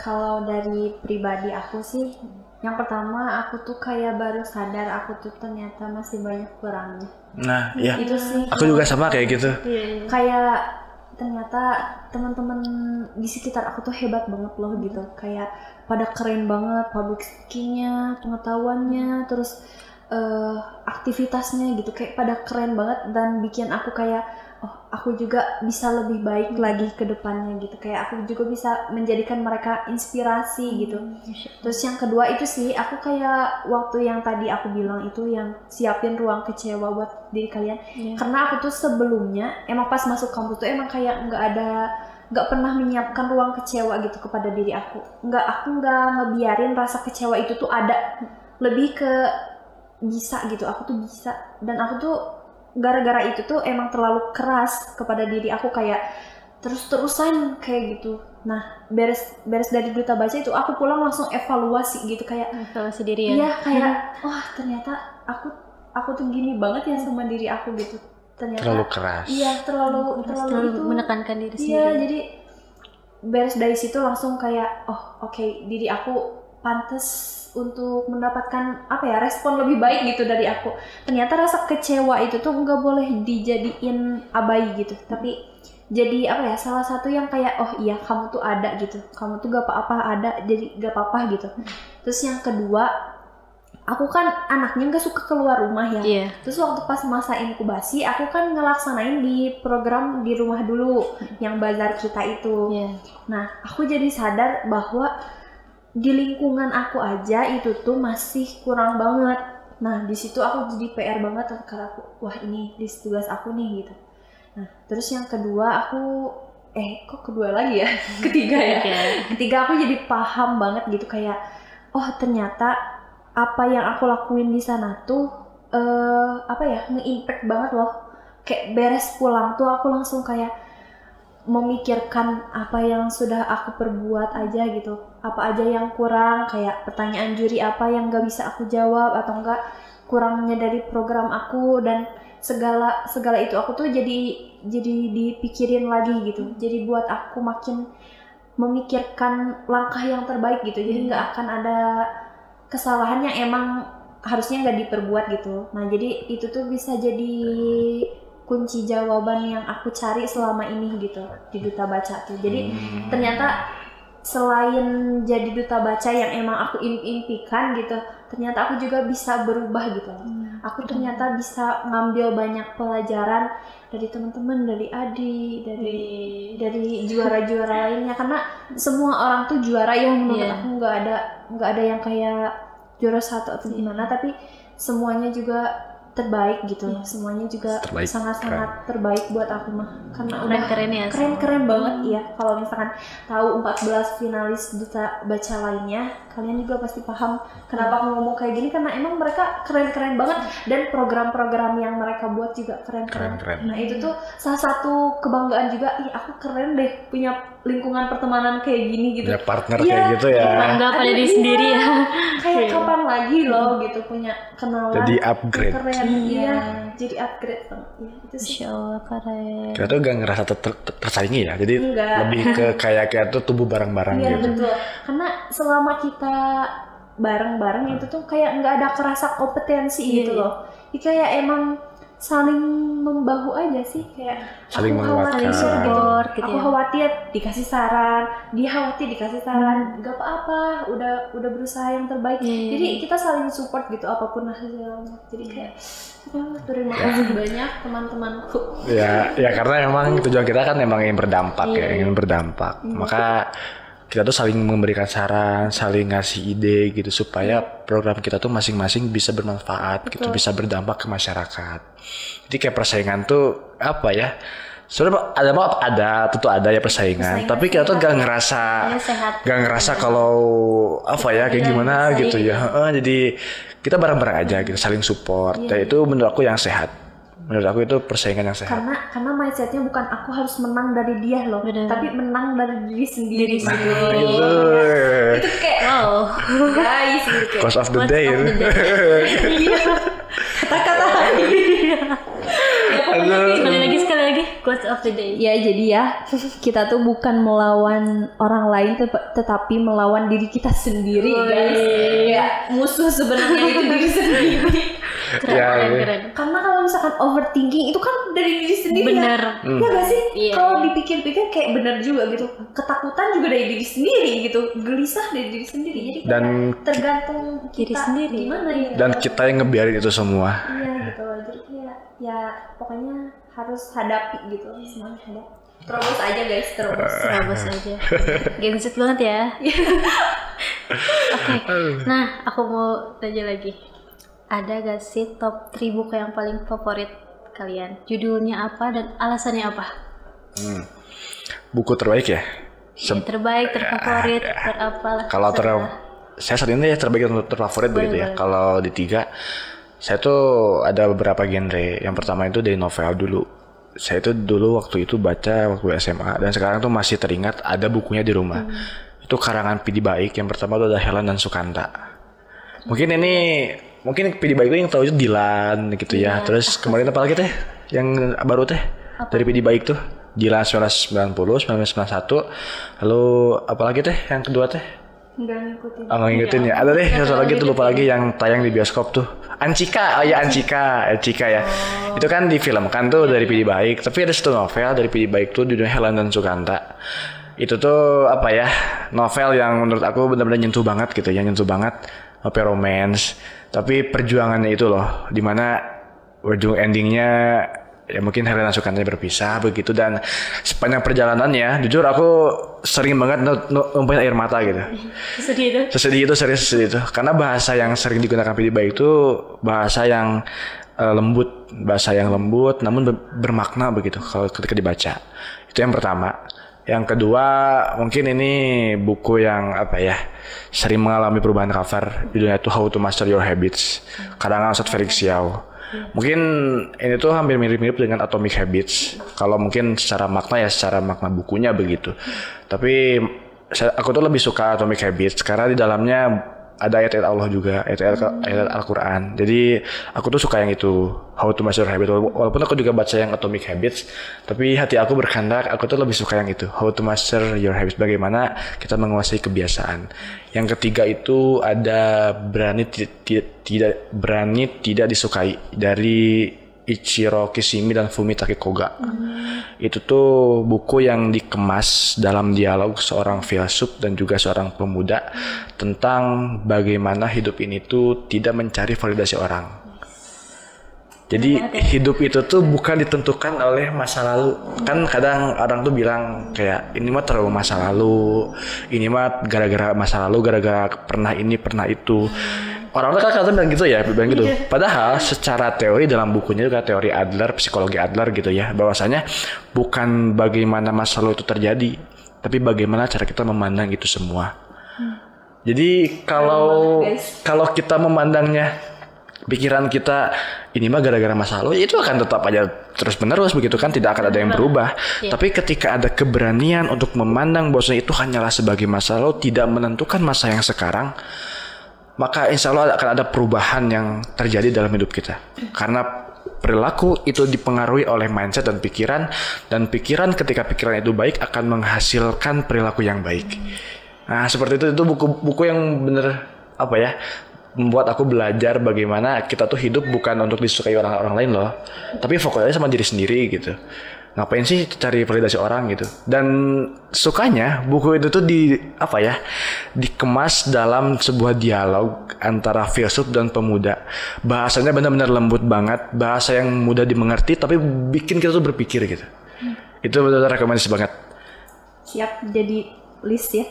Kalau dari pribadi aku sih, yang pertama aku tuh kayak baru sadar aku tuh ternyata masih banyak kurangnya. Nah, iya. Itu sih. Aku juga sama kayak gitu. Kayak ternyata teman-teman di sekitar aku tuh hebat banget loh gitu. Kayak pada keren banget public speaking-nya, pengetahuannya, terus aktivitasnya gitu, kayak pada keren banget dan bikin aku kayak aku juga bisa lebih baik lagi ke depannya gitu, kayak aku juga bisa menjadikan mereka inspirasi gitu. Terus yang kedua itu sih, aku kayak waktu yang tadi aku bilang itu yang siapin ruang kecewa buat diri kalian, karena aku tuh sebelumnya emang pas masuk kampus tuh emang kayak nggak pernah menyiapkan ruang kecewa gitu kepada diri aku. Aku nggak ngebiarin rasa kecewa itu tuh ada, lebih ke bisa gitu, aku tuh bisa, dan aku tuh gara-gara itu tuh emang terlalu keras kepada diri aku, kayak terus-terusan kayak gitu. Nah, beres dari Duta Baca itu aku pulang langsung evaluasi gitu, kayak evaluasi diri ya. Iya, kayak wah ternyata aku tuh gini banget ya sama diri aku gitu. Ternyata terlalu keras. Iya, terlalu itu menekankan diri sendiri. Iya, jadi beres dari situ langsung kayak oke, diri aku pantas untuk mendapatkan respon lebih baik gitu dari aku. Ternyata rasa kecewa itu tuh nggak boleh dijadiin abai gitu, tapi jadi salah satu yang kayak iya kamu tuh ada gitu, kamu tuh gak apa-apa ada, jadi gak apa-apa gitu. Terus yang kedua, aku kan anaknya nggak suka keluar rumah ya. Terus waktu pas masa inkubasi aku kan ngelaksanain di program di rumah dulu yang bazar kita itu. Nah, aku jadi sadar bahwa di lingkungan aku aja itu tuh masih kurang banget. Nah, di situ aku jadi PR banget karena aku, wah ini di tugas aku nih gitu. Nah, terus yang kedua aku kok kedua lagi ya? Ketiga ya. Ketiga aku jadi paham banget gitu, kayak ternyata apa yang aku lakuin di sana tuh nge-impact banget loh. Kayak beres pulang tuh aku langsung kayak memikirkan apa yang sudah aku perbuat aja gitu, apa aja yang kurang, kayak pertanyaan juri apa yang gak bisa aku jawab atau enggak kurangnya dari program aku, dan segala itu aku tuh jadi dipikirin lagi gitu, jadi buat aku makin memikirkan langkah yang terbaik gitu, jadi nggak akan ada kesalahan yang emang harusnya nggak diperbuat gitu. Nah, jadi itu tuh bisa jadi kunci jawaban yang aku cari selama ini gitu di Duta Baca tuh. Jadi ternyata selain jadi Duta Baca yang emang aku impikan gitu, ternyata aku juga bisa berubah gitu. Aku ternyata bisa ngambil banyak pelajaran dari teman-teman, dari Adi, dari juara-juara lainnya, karena semua orang tuh juara yang menurut aku nggak ada yang kayak juara satu atau gimana, tapi semuanya juga terbaik gitu, semuanya juga sangat-sangat terbaik buat aku mah, karena udah keren banget ya. Kalau misalkan tahu 14 finalis Duta Baca lainnya, kalian juga pasti paham kenapa aku ngomong kayak gini, karena emang mereka keren banget, dan program-program yang mereka buat juga keren. Nah, itu tuh salah satu kebanggaan juga, aku keren deh punya lingkungan pertemanan kayak gini gitu, punya partner kayak gitu ya, bangga pada diri sendiri ya, kayak kapan lagi loh gitu punya kenalan jadi upgrade keren. Jadi upgrade banget ya, itu sih. Insya Allah keren. Kita tuh gak ngerasa tersaingi ya, jadi lebih ke kayak tuh tumbuh bareng-bareng gitu. Betul, karena selama kita bareng-bareng itu tuh kayak nggak ada kerasa kompetensi gitu loh. Jadi kayak emang saling membahu aja sih, kayak Saling aku khawatir menguatkan. gitu, Gitu aku ya. khawatir dikasih saran, dia khawatir dikasih saran, gak apa-apa, udah berusaha yang terbaik. Jadi kita saling support gitu apapun hasilnya. Jadi kayak terima kasih banyak teman-temanku. Ya karena memang tujuan kita kan memang ingin berdampak ya, ingin berdampak. Maka kita tuh saling memberikan saran, saling ngasih ide gitu supaya program kita tuh masing-masing bisa bermanfaat gitu, bisa berdampak ke masyarakat. Jadi kayak persaingan tuh apa ya? Sebenarnya ada, tentu ada ya persaingan. Tapi kita tuh gak ngerasa, kalau apa ya kayak gimana gitu ya. Jadi kita bareng-bareng aja gitu, saling support. Dan itu menurut aku yang sehat. Menurut aku itu persaingan yang sehat. Karena mindsetnya bukan aku harus menang dari dia loh, tapi menang dari diri sendiri. Gitu. Itu kayak guys gitu kayak. Cost of the day. Kata-kata. Sekali lagi quotes of the day. Ya jadi ya kita tuh bukan melawan orang lain tetapi melawan diri kita sendiri guys. Ya musuh sebenarnya itu diri sendiri. Keren. Karena kalau misalkan overthinking itu kan dari diri sendiri. Bener. Ya gak sih? Iya. Kalau dipikir-pikir kayak bener juga gitu. Ketakutan juga dari diri sendiri gitu. Gelisah dari diri sendiri. Jadi kayak Dan tergantung diri kita sendiri. gimana ya. Dan kita yang ngebiarin itu semua. Iya gitu. Jadi ya pokoknya harus hadapi gitu. Semuanya hadapi. Terus aja guys, terus. Terobos aja. Genset banget ya. Oke. Nah, aku mau tanya lagi. Ada gak sih top 3 buku yang paling favorit kalian? Judulnya apa dan alasannya apa? Buku terbaik ya? Yang terbaik, terfavorit, terapalah. Kalau saya saat ini ya terbaik dan terfavorit begitu ya. Kalau di 3, saya tuh ada beberapa genre. Yang pertama itu dari novel dulu. Saya itu dulu waktu itu baca waktu SMA dan sekarang tuh masih teringat ada bukunya di rumah. Itu karangan Pidi Baik. Yang pertama itu ada Helen dan Sukanta. Mungkin Pidi Baik itu yang tahu itu Dilan gitu ya. Terus kemarin apa lagi teh? Yang baru teh dari Pidi Baik tuh Dilan 1990, 1991. Lalu apa lagi teh? Yang kedua teh? Nggak ngikutin ya. Ada deh satu lagi tuh lupa lagi yang tayang di bioskop tuh. Anchika ya. Itu kan difilmkan tuh dari Pidi Baik. Tapi ada satu novel dari Pidi Baik tuh judulnya Helen dan Sukanta. Itu tuh apa ya? Novel yang menurut aku benar-benar nyentuh banget gitu ya, novel romance. Tapi perjuangannya itu loh, dimana ujung endingnya ya mungkin Helen dan Sukanta berpisah begitu, dan sepanjang perjalanannya jujur aku sering banget numpahin air mata gitu. Sesedih itu karena bahasa yang sering digunakan Pidi Baik itu bahasa yang lembut namun bermakna begitu kalau ketika dibaca. Itu yang pertama. Yang kedua mungkin ini buku yang apa ya, sering mengalami perubahan cover, judulnya itu How to Master Your Habits, karangan Ustadz Felix Xiao. Mungkin ini tuh hampir mirip-mirip dengan Atomic Habits. Kalau mungkin secara makna bukunya begitu. Tapi aku tuh lebih suka Atomic Habits karena di dalamnya ada ayat-ayat Allah juga, ayat Al-Quran. Jadi aku tuh suka yang itu, How to Master Your Habits. Walaupun aku juga baca yang Atomic Habits, tapi hati aku berkehendak aku tuh lebih suka yang itu, How to Master Your Habits. Bagaimana kita menguasai kebiasaan. Yang ketiga itu ada berani tidak disukai dari Ichiro Kishimi dan Fumitake Koga. Itu tuh buku yang dikemas dalam dialog seorang filsuf dan juga seorang pemuda tentang bagaimana hidup ini tuh tidak mencari validasi orang. Jadi hidup itu tuh bukan ditentukan oleh masa lalu. Kan kadang orang tuh bilang kayak ini mah terlalu masa lalu, ini mah gara-gara masa lalu, gara-gara pernah ini pernah itu. Orang-orang kan kadang bilang gitu ya, Padahal secara teori dalam bukunya juga teori Adler, psikologi Adler gitu ya, bahwasanya bukan bagaimana masa lalu itu terjadi, tapi bagaimana cara kita memandang itu semua. Jadi kalau kita memandangnya, pikiran kita ini mah gara-gara masa lalu, itu akan tetap aja terus-menerus begitu kan, tidak akan ada yang berubah. Tapi ketika ada keberanian untuk memandang bahwasanya itu hanyalah sebagai masa lalu, tidak menentukan masa yang sekarang, maka insya Allah akan ada perubahan yang terjadi dalam hidup kita. Karena perilaku itu dipengaruhi oleh mindset dan pikiran ketika pikiran itu baik akan menghasilkan perilaku yang baik. Nah seperti itu buku-buku yang bener apa ya, membuat aku belajar bagaimana kita tuh hidup bukan untuk disukai orang-orang lain loh, tapi fokusnya sama diri sendiri gitu. Ngapain sih cari validasi orang gitu. Dan sukanya buku itu tuh dikemas dalam sebuah dialog antara filsuf dan pemuda. Bahasanya benar-benar lembut banget, bahasa yang mudah dimengerti tapi bikin kita tuh berpikir gitu. Itu benar-benar rekomendasi banget. Siap jadi list ya.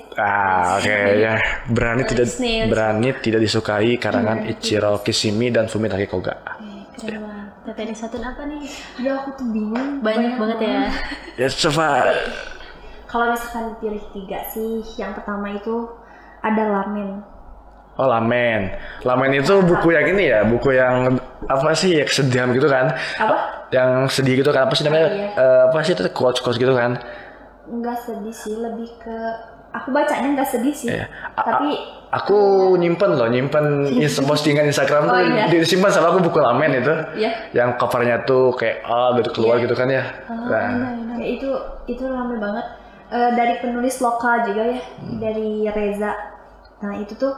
Oke. Ya. Berani tidak disukai karangan Ichiro Kishimi dan Fumitake Koga. Keren banget. Tadi satu apa nih? Aduh, aku tuh bingung. Banyak banget ya. Ya coba. Kalau misalkan dipilih 3 sih, yang pertama itu ada Lamen. Oh, Lamen. Lamen itu buku yang ini ya, buku yang apa sih ya, kesedihan gitu kan? Apa? Yang sedih gitu kan? Apa sih namanya? Iya. Apa sih itu quotes gitu kan? Enggak sedih sih, lebih ke aku bacanya enggak sedih sih. Iya. Tapi aku nyimpen postingan Instagram tuh iya. disimpan sama aku buku Lamen itu. Iya. Yang covernya tuh kayak gitu keluar gitu kan ya. Ya, itu rame banget. Dari penulis lokal juga ya, dari Reza. Nah, itu tuh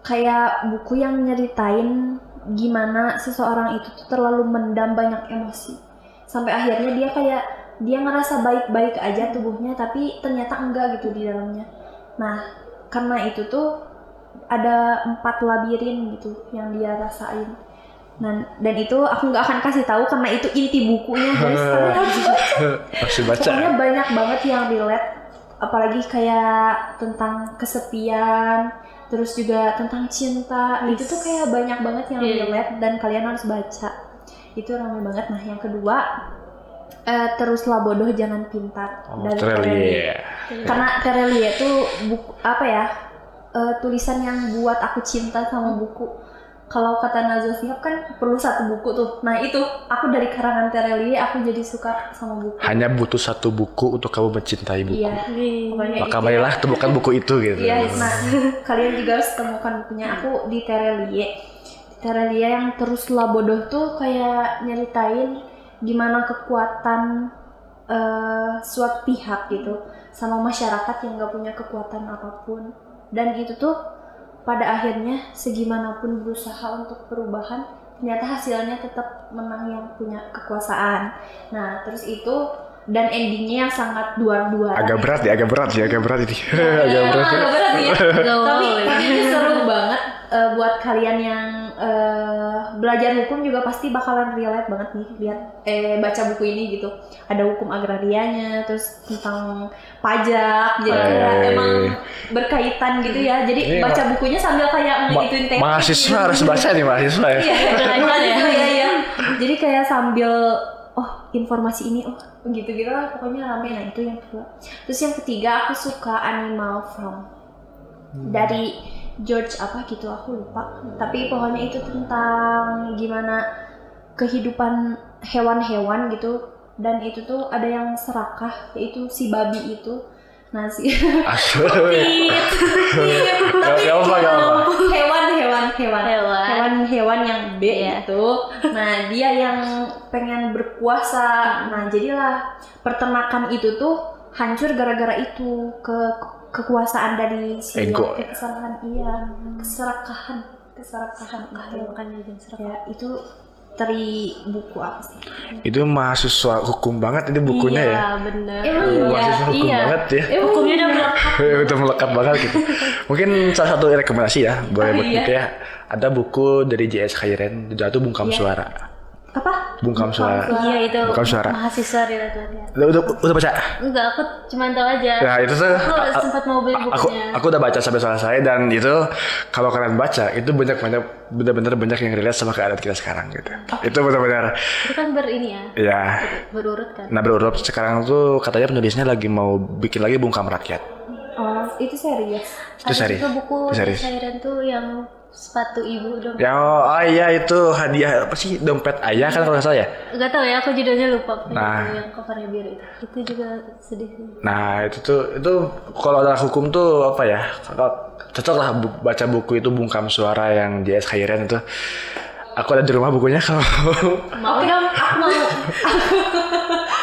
kayak buku yang nyeritain gimana seseorang itu tuh terlalu mendam banyak emosi. Sampai akhirnya dia ngerasa baik-baik aja tubuhnya, tapi ternyata enggak gitu di dalamnya. Nah, karena itu tuh ada 4 labirin gitu yang dia rasain. Nah, dan itu aku nggak akan kasih tahu karena itu inti bukunya, guys. Kalian harus baca. Harus baca. Pokoknya banyak banget yang relate, apalagi kayak tentang kesepian, terus juga tentang cinta. Itu tuh kayak banyak banget yang relate dan kalian harus baca. Itu ramai banget. Nah, yang kedua teruslah bodoh jangan pintar dari Terelie. Karena Terelie itu tulisan yang buat aku cinta sama buku. Kalau kata Najwa Shihab kan perlu 1 buku tuh. Nah, itu aku dari karangan Terelie aku jadi suka sama buku. Hanya butuh 1 buku untuk kamu mencintai buku. Iya. Maka marilah temukan buku itu gitu. Iya, nah kalian juga harus temukan bukunya. Aku di Terelie. Terelie yang teruslah bodoh tuh kayak nyeritain gimana kekuatan suatu pihak gitu sama masyarakat yang gak punya kekuatan apapun, dan itu tuh pada akhirnya segimanapun berusaha untuk perubahan ternyata hasilnya tetap menang yang punya kekuasaan. Nah, terus itu dan endingnya yang sangat duar-duar. Agak berat ini. Agak berat ya. Tapi itu seru banget buat kalian yang belajar hukum juga pasti bakalan relate banget nih lihat baca buku ini gitu. Ada hukum agrarianya, terus tentang pajak, jadi emang berkaitan gitu ya. Jadi baca bukunya sambil kayak ngikutin teknik. Mahasiswa harus baca nih mahasiswa ya. Iya. Jadi kayak sambil informasi ini gitu lah, pokoknya rame. Nah, itu yang kedua. Terus yang ketiga aku suka Animal Farm dari George apa gitu, aku lupa, tapi pokoknya itu tentang gimana kehidupan hewan-hewan gitu, dan itu tuh ada yang serakah, yaitu si babi itu. Nah, si hewan yang B itu. Nah, dia yang pengen berkuasa. Nah, jadilah peternakan itu tuh hancur gara-gara itu kekuasaan dari si ego. Keserakahan. Ya, itu dari buku apa sih? Itu mahasiswa hukum banget ini bukunya ya. Iya, benar. Mahasiswa hukum banget ya. Hukumnya udah melekat. Udah melekat banget gitu. Mungkin salah satu rekomendasi ya, boleh buat gitu ya. Ada buku dari J.S. Khairen, itu Bungkam Suara. Apa? Bungkam Suara. Iya, itu Bungkam Suara. Mahasiswa relate. Udah baca? Enggak, aku cuma tahu aja. Nah, itu tuh aku sempat mau beli bukunya. Aku udah baca sampai selesai, dan itu kalau kalian baca itu benar-benar banyak yang relate sama keadaan kita sekarang gitu. Itu benar-benar. Itu kan ini ya. Iya. Berurut kan. Nah, berurut sekarang tuh katanya penulisnya lagi mau bikin lagi Bungkam Rakyat. Oh, itu serius. Itu serius. Ada juga buku Khairen tuh yang sepatu ibu dong. Ya, iya itu hadiah apa sih, dompet ayah kan kalau nggak salah ya? Gak tau ya, aku judulnya lupa. Nah, yang covernya biru itu juga sedih sih. Nah, itu kalau ada hukum tuh apa ya? Cocok lah baca buku itu Bungkam Suara yang J.S. Khairen itu. Aku ada di rumah bukunya kalau mau dong, aku mau.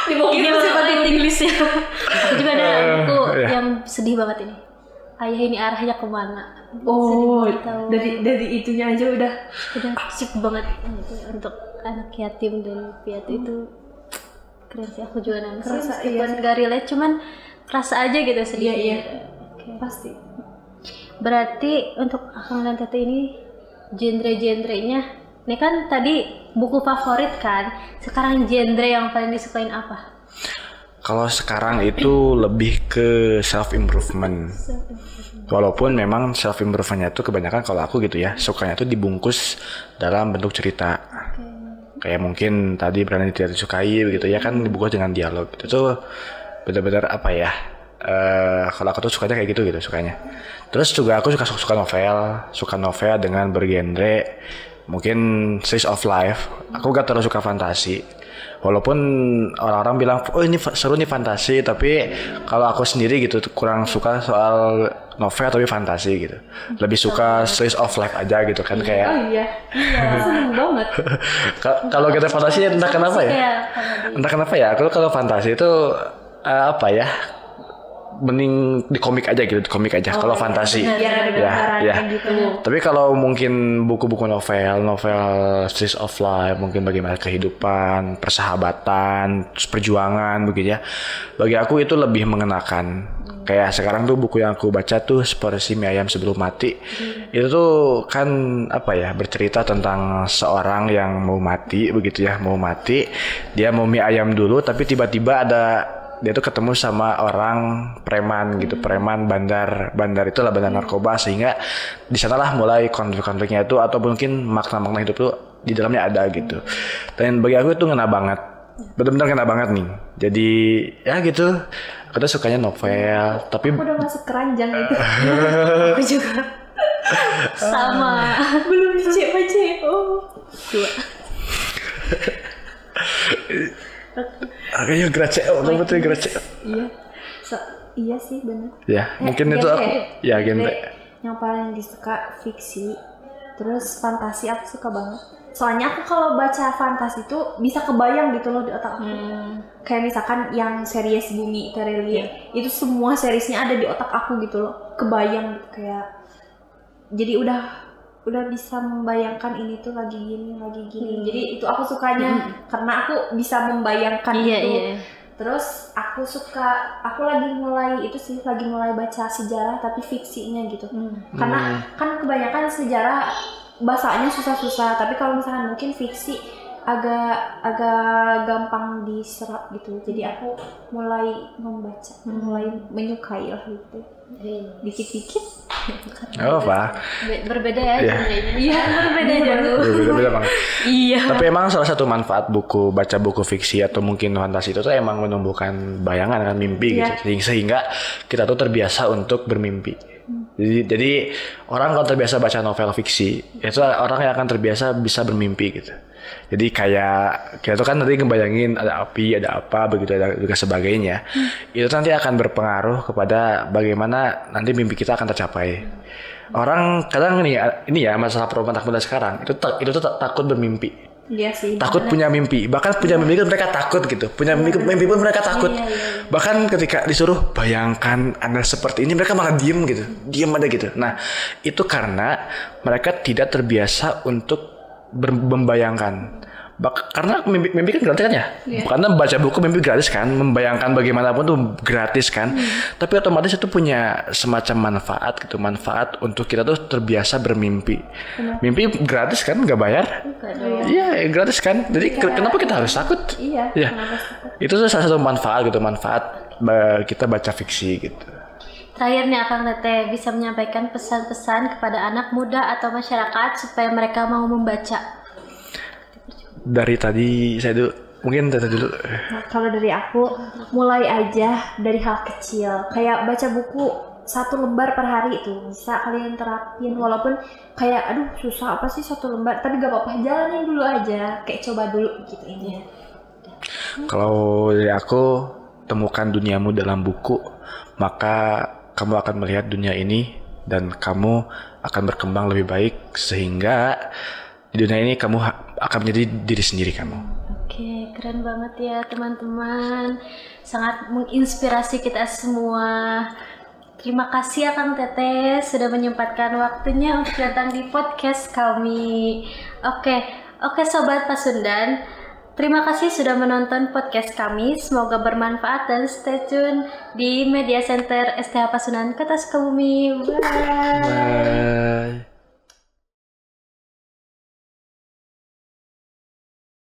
Di buku itu seperti Inggris ya. Aku juga ada buku yang sedih banget ini. ayah ini arahnya kemana. Oh, Tahu. dari itunya aja udah sip banget gitu, untuk anak yatim dan piatu itu keren sih. Aku juga nangis Kerasa, meskipun gak relate, cuman kerasa aja gitu sedih. Iya. Oke. Pasti. Berarti untuk Akang dan Teteh ini genre-genrenya, ini kan tadi buku favorit kan, sekarang genre yang paling disukain apa? Kalau sekarang itu lebih ke self improvement. Walaupun memang self improvementnya itu kebanyakan kalau aku gitu ya, sukanya tuh dibungkus dalam bentuk cerita. Kayak mungkin tadi Berani Tidak Disukai begitu ya kan, dibungkus dengan dialog. Itu tuh benar-benar apa ya? Kalau aku tuh sukanya kayak gitu sukanya. Terus juga aku suka novel dengan bergenre mungkin slice of life. Aku gak terlalu suka fantasi. Walaupun orang-orang bilang, oh ini seru nih fantasi, tapi kalau aku sendiri gitu kurang suka soal novel tapi fantasi gitu. Lebih suka slice of life aja gitu kan, kayak. Oh iya. Seneng banget. Kalau kita fantasi entah kenapa ya. Aku kalau fantasi itu apa ya? Mending di komik aja gitu, kalau fantasi. Ya. Gitu. Tapi kalau mungkin buku-buku novel slice of life, mungkin bagaimana kehidupan, persahabatan, perjuangan begitu ya. Bagi aku itu lebih mengenakan. Kayak sekarang tuh buku yang aku baca tuh Seporsi Mie Ayam Sebelum Mati. Itu tuh kan apa ya, bercerita tentang seorang yang mau mati begitu ya, dia mau mie ayam dulu, tapi tiba-tiba dia tuh ketemu sama orang preman gitu, preman bandar itulah, bandar narkoba, sehingga di sanalah mulai konflik-konfliknya itu, atau mungkin makna-makna hidup tuh di dalamnya ada gitu. Dan bagi aku itu ngena banget, benar-benar ngena banget nih. Jadi ya gitu, aku tuh sukanya novel, tapi Aku udah masuk keranjang itu. Aku juga sama. Belum baca. Oh. Dua. Kayaknya Grace. Iya. Iya sih benar. Ya, mungkin itu aku genre. Yang paling disuka fiksi. Terus fantasi aku suka banget. Soalnya aku kalau baca fantasi itu bisa kebayang gitu loh di otak aku. Kayak misalkan yang series Bumi Terelie, itu semua seriesnya ada di otak aku gitu loh. Kebayang gitu, kayak jadi udah bisa membayangkan ini tuh lagi gini. Jadi itu aku sukanya karena aku bisa membayangkan itu. Iya. Terus aku lagi mulai baca sejarah tapi fiksinya gitu. Karena kan kebanyakan sejarah bahasanya susah-susah, tapi kalau misalkan mungkin fiksi agak gampang diserap gitu. Jadi aku mulai membaca, mulai menyukai lah gitu. Dikit-dikit. Oh, Pak. Berbeda ya genrenya. Iya, berbeda banget. Iya. Tapi emang salah satu manfaat baca buku fiksi atau mungkin fantasi itu tuh emang menumbuhkan bayangan kan, mimpi gitu. Sehingga kita tuh terbiasa untuk bermimpi. Jadi orang kalau terbiasa baca novel fiksi, itu orang yang akan terbiasa bisa bermimpi gitu. Jadi kayak kita tuh kan nanti ngebayangin ada api, ada apa begitu, ada juga sebagainya. Itu nanti akan berpengaruh kepada bagaimana nanti mimpi kita akan tercapai. Orang kadang ini ya masalah perempuan anak muda sekarang itu tuh takut bermimpi. Iya sih. Takut punya mimpi. Bahkan punya mimpi pun mereka takut gitu. Punya mimpi pun mereka takut. Iya. Bahkan ketika disuruh bayangkan Anda seperti ini, mereka malah diem gitu. Diem aja gitu. Nah, itu karena mereka tidak terbiasa untuk membayangkan. Karena mimpi kan gratis kan ya? Karena baca buku mimpi gratis kan, membayangkan bagaimanapun tuh gratis kan. Tapi otomatis itu punya semacam manfaat untuk kita tuh terbiasa bermimpi. Mimpi gratis kan, nggak bayar? Iya, gratis kan. Jadi kenapa kita harus takut? Iya. Itu tuh salah satu manfaat kita baca fiksi gitu. Terakhir nih Akang Teteh bisa menyampaikan pesan-pesan kepada anak muda atau masyarakat supaya mereka mau membaca. Dari tadi saya dulu, mungkin Teteh dulu. Nah, kalau dari aku, mulai aja dari hal kecil. Kayak baca buku 1 lembar per hari itu bisa kalian terapin, walaupun kayak aduh susah apa sih 1 lembar, tapi gak apa-apa, jalanin dulu aja, kayak coba dulu gitu ini. Kalau dari aku, temukan duniamu dalam buku, maka kamu akan melihat dunia ini dan kamu akan berkembang lebih baik, sehingga di dunia ini kamu akan menjadi diri sendiri kamu. Oke, keren banget ya teman-teman. Sangat menginspirasi kita semua. Terima kasih ya Kang Teteh sudah menyempatkan waktunya untuk datang di podcast kami. Oke Sobat Pasundan, terima kasih sudah menonton podcast kami. Semoga bermanfaat dan stay tune di Media Center STH Pasundan Kota Sukabumi. Bye. Bye.